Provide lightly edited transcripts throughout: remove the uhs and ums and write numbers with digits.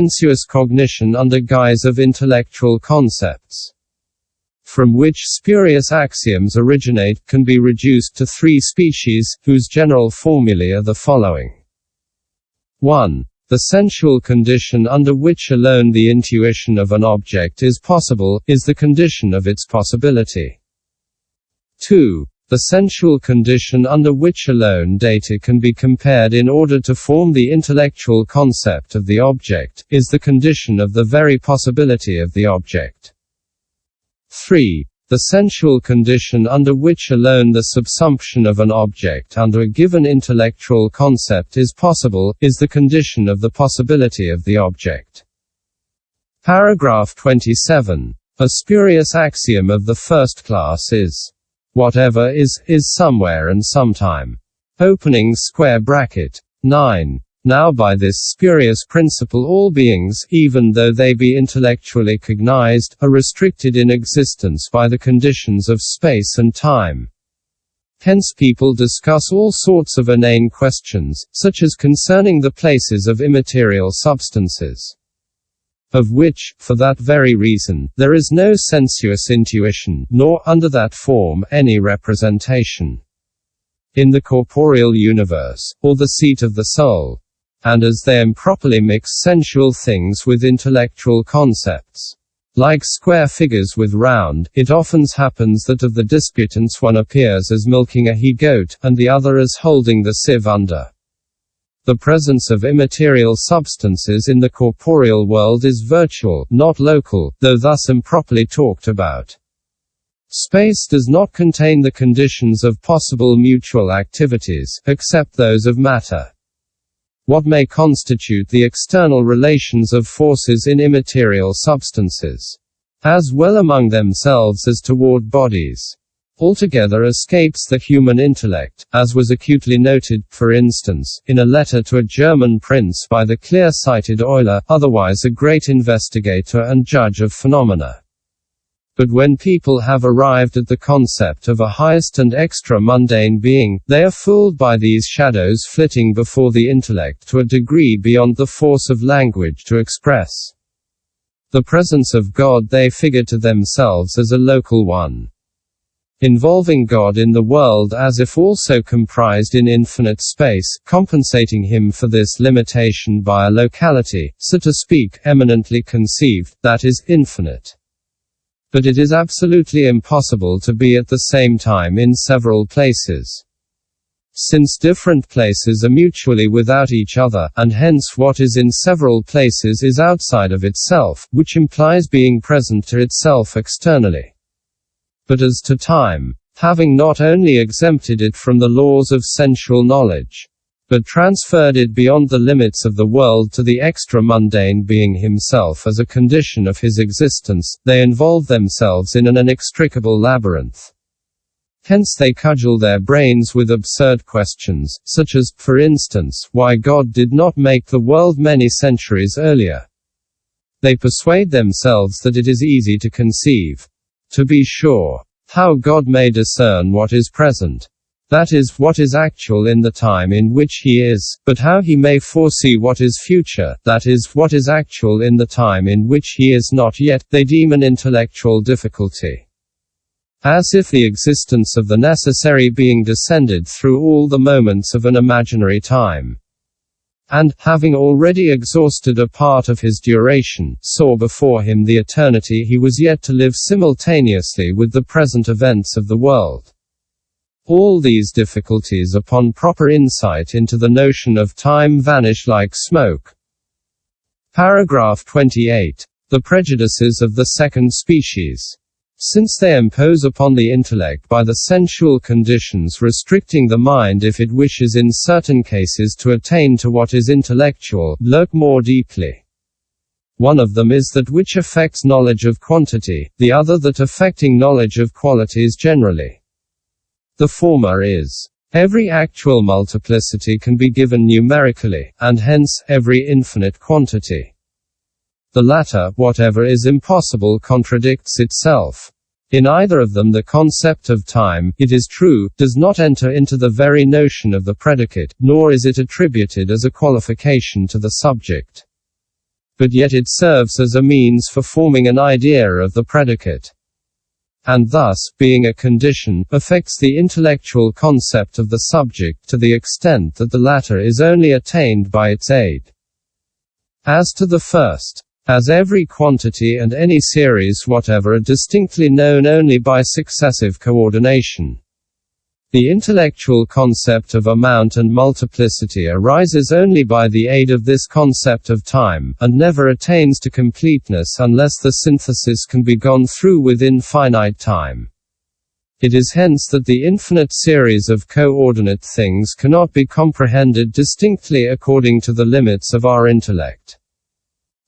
sensuous cognition under guise of intellectual concepts, from which spurious axioms originate, can be reduced to three species, whose general formulae are the following. 1. The sensual condition under which alone the intuition of an object is possible, is the condition of its possibility. 2. The sensual condition under which alone data can be compared in order to form the intellectual concept of the object, is the condition of the very possibility of the object. 3. The sensual condition under which alone the subsumption of an object under a given intellectual concept is possible, is the condition of the possibility of the object. Paragraph 27. A spurious axiom of the first class is, whatever is somewhere and sometime. Opening square bracket. 9. Now by this spurious principle all beings, even though they be intellectually cognized, are restricted in existence by the conditions of space and time. Hence people discuss all sorts of inane questions, such as concerning the places of immaterial substances, of which, for that very reason, there is no sensuous intuition, nor, under that form, any representation in the corporeal universe, or the seat of the soul. And as they improperly mix sensual things with intellectual concepts, like square figures with round, it often happens that of the disputants one appears as milking a he-goat, and the other as holding the sieve under. The presence of immaterial substances in the corporeal world is virtual, not local, though thus improperly talked about. Space does not contain the conditions of possible mutual activities, except those of matter. What may constitute the external relations of forces in immaterial substances, as well among themselves as toward bodies, altogether escapes the human intellect, as was acutely noted, for instance, in a letter to a German prince by the clear-sighted Euler, otherwise a great investigator and judge of phenomena. But when people have arrived at the concept of a highest and extra-mundane being, they are fooled by these shadows flitting before the intellect to a degree beyond the force of language to express. The presence of God they figure to themselves as a local one, involving God in the world as if also comprised in infinite space, compensating him for this limitation by a locality, so to speak, eminently conceived, that is, infinite. But it is absolutely impossible to be at the same time in several places, since different places are mutually without each other, and hence what is in several places is outside of itself, which implies being present to itself externally. But as to time, having not only exempted it from the laws of sensual knowledge, but transferred it beyond the limits of the world to the extra-mundane being himself as a condition of his existence, they involve themselves in an inextricable labyrinth. Hence they cudgel their brains with absurd questions, such as, for instance, why God did not make the world many centuries earlier. They persuade themselves that it is easy to conceive, to be sure, how God may discern what is present, that is, what is actual in the time in which he is, but how he may foresee what is future, that is, what is actual in the time in which he is not yet, they deem an intellectual difficulty. As if the existence of the necessary being descended through all the moments of an imaginary time, and, having already exhausted a part of his duration, saw before him the eternity he was yet to live simultaneously with the present events of the world. All these difficulties upon proper insight into the notion of time vanish like smoke. Paragraph 28. The prejudices of the second species. Since they impose upon the intellect by the sensual conditions restricting the mind if it wishes in certain cases to attain to what is intellectual, lurk more deeply. One of them is that which affects knowledge of quantity, the other that affecting knowledge of qualities generally. The former is, every actual multiplicity can be given numerically, and hence, every infinite quantity. The latter, whatever is impossible, contradicts itself. In either of them the concept of time, it is true, does not enter into the very notion of the predicate, nor is it attributed as a qualification to the subject. but yet it serves as a means for forming an idea of the predicate, and thus, being a condition, affects the intellectual concept of the subject to the extent that the latter is only attained by its aid. As to the first, as every quantity and any series whatever are distinctly known only by successive coordination, the intellectual concept of amount and multiplicity arises only by the aid of this concept of time, and never attains to completeness unless the synthesis can be gone through within finite time. It is hence that the infinite series of coordinate things cannot be comprehended distinctly according to the limits of our intellect.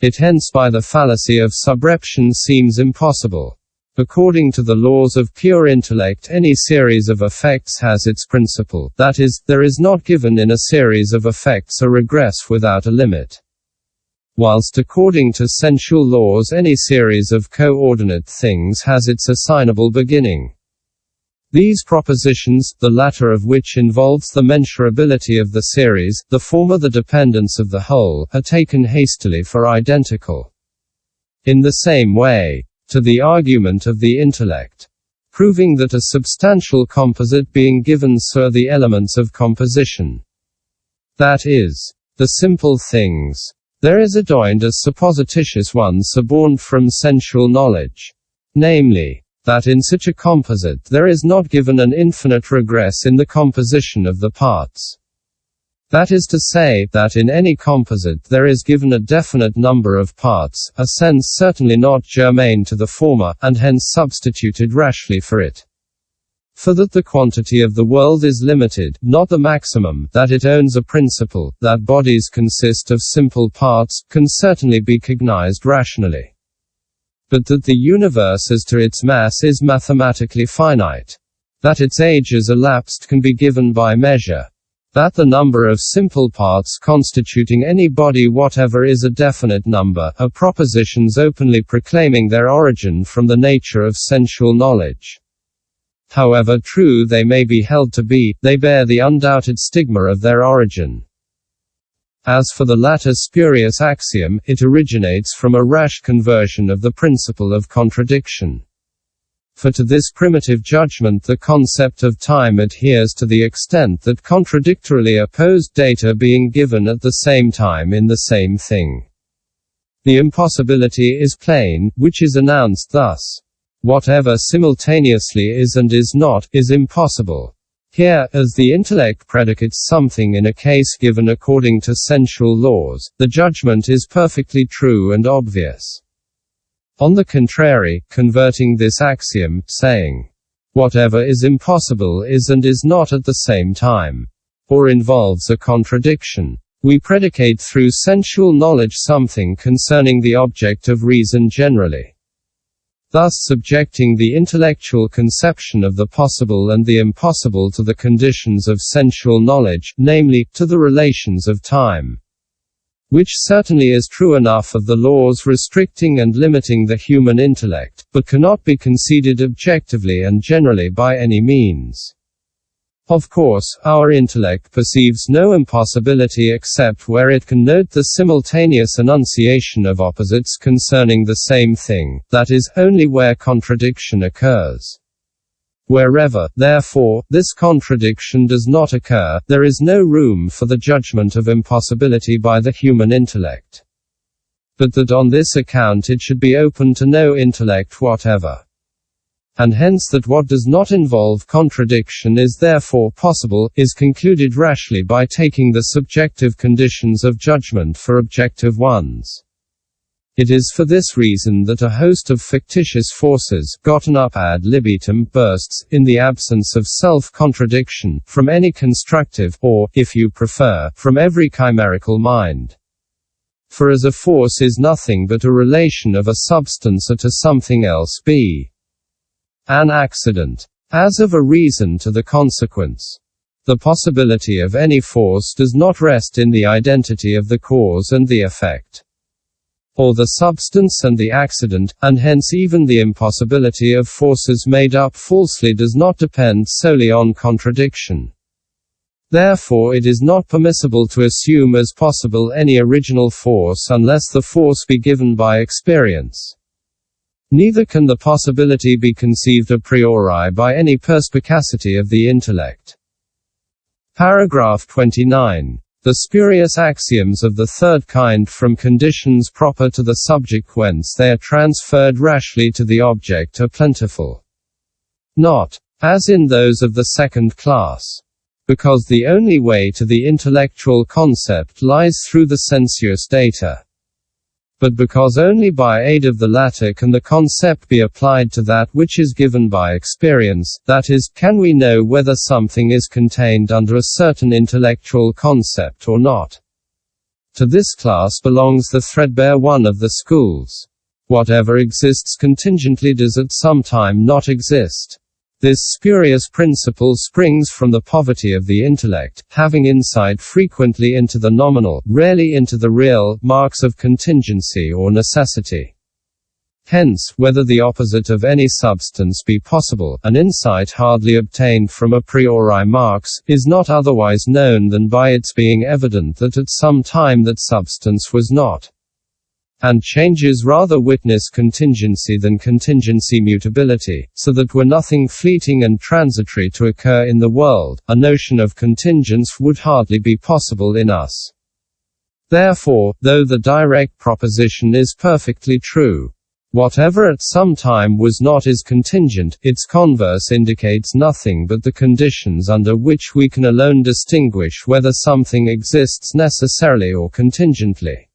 It hence by the fallacy of subreption seems impossible. According to the laws of pure intellect, any series of effects has its principle, that is, there is not given in a series of effects a regress without a limit. Whilst according to sensual laws any series of coordinate things has its assignable beginning. These propositions, the latter of which involves the mensurability of the series, the former the dependence of the whole, are taken hastily for identical. In the same way, to the argument of the intellect, proving that a substantial composite being given so the elements of composition, that is, the simple things, there is adjoined a supposititious one suborned from sensual knowledge, namely, that in such a composite there is not given an infinite regress in the composition of the parts. That is to say, that in any composite there is given a definite number of parts, a sense certainly not germane to the former, and hence substituted rashly for it. For that the quantity of the world is limited, not the maximum, that it owns a principle, that bodies consist of simple parts, can certainly be cognized rationally. But that the universe as to its mass is mathematically finite. That its age as elapsed can be given by measure. That the number of simple parts constituting any body whatever is a definite number, are propositions openly proclaiming their origin from the nature of sensual knowledge. However true they may be held to be, they bear the undoubted stigma of their origin. As for the latter spurious axiom, it originates from a rash conversion of the principle of contradiction. For to this primitive judgment the concept of time adheres to the extent that contradictorily opposed data being given at the same time in the same thing. The impossibility is plain, which is announced thus. Whatever simultaneously is and is not, is impossible. Here, as the intellect predicates something in a case given according to sensual laws, the judgment is perfectly true and obvious. On the contrary, converting this axiom, saying, whatever is impossible is and is not at the same time, or involves a contradiction, we predicate through sensual knowledge something concerning the object of reason generally. Thus subjecting the intellectual conception of the possible and the impossible to the conditions of sensual knowledge, namely, to the relations of time. Which certainly is true enough of the laws restricting and limiting the human intellect, but cannot be conceded objectively and generally by any means. Of course, our intellect perceives no impossibility except where it can note the simultaneous enunciation of opposites concerning the same thing, that is, only where contradiction occurs. Wherever, therefore, this contradiction does not occur, there is no room for the judgment of impossibility by the human intellect. But that on this account it should be open to no intellect whatever. And hence that what does not involve contradiction is therefore possible, is concluded rashly by taking the subjective conditions of judgment for objective ones. It is for this reason that a host of fictitious forces, gotten up ad libitum, bursts, in the absence of self-contradiction, from any constructive, or, if you prefer, from every chimerical mind. For as a force is nothing but a relation of a substance to something else b. An accident. As of a reason to the consequence. The possibility of any force does not rest in the identity of the cause and the effect, or the substance and the accident, and hence even the impossibility of forces made up falsely does not depend solely on contradiction. Therefore it is not permissible to assume as possible any original force unless the force be given by experience. Neither can the possibility be conceived a priori by any perspicacity of the intellect. Paragraph 29. The spurious axioms of the third kind from conditions proper to the subject whence they are transferred rashly to the object are plentiful. Not, as in those of the second class, because the only way to the intellectual concept lies through the sensuous data, but because only by aid of the latter can the concept be applied to that which is given by experience, that is, can we know whether something is contained under a certain intellectual concept or not. To this class belongs the threadbare one of the schools. Whatever exists contingently does at some time not exist. This spurious principle springs from the poverty of the intellect, having insight frequently into the nominal, rarely into the real, marks of contingency or necessity. Hence, whether the opposite of any substance be possible, an insight hardly obtained from a priori marks, is not otherwise known than by its being evident that at some time that substance was not. And changes rather witness contingency than contingency mutability, so that were nothing fleeting and transitory to occur in the world, a notion of contingence would hardly be possible in us. Therefore, though the direct proposition is perfectly true, whatever at some time was not is contingent, its converse indicates nothing but the conditions under which we can alone distinguish whether something exists necessarily or contingently.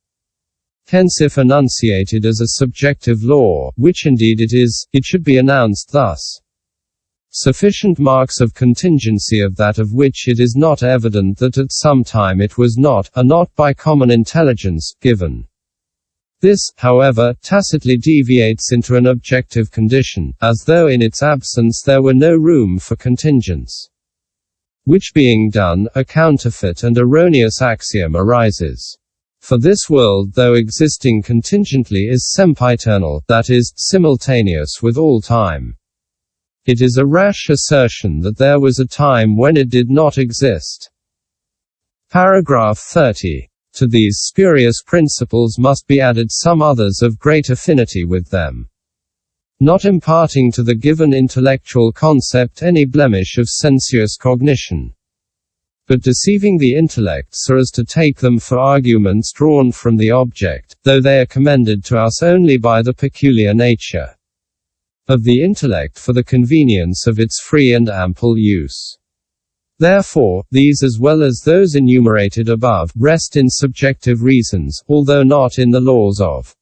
Hence if enunciated as a subjective law, which indeed it is, it should be announced thus. Sufficient marks of contingency of that of which it is not evident that at some time it was not, are not by common intelligence, given. This, however, tacitly deviates into an objective condition, as though in its absence there were no room for contingence. Which being done, a counterfeit and erroneous axiom arises. For this world, though existing contingently, is sempiternal, that is, simultaneous with all time. It is a rash assertion that there was a time when it did not exist. Paragraph 30. To these spurious principles must be added some others of great affinity with them, not imparting to the given intellectual concept any blemish of sensuous cognition, but deceiving the intellect so as to take them for arguments drawn from the object, though they are commended to us only by the peculiar nature of the intellect for the convenience of its free and ample use. Therefore, these as well as those enumerated above, rest in subjective reasons, although not in the laws of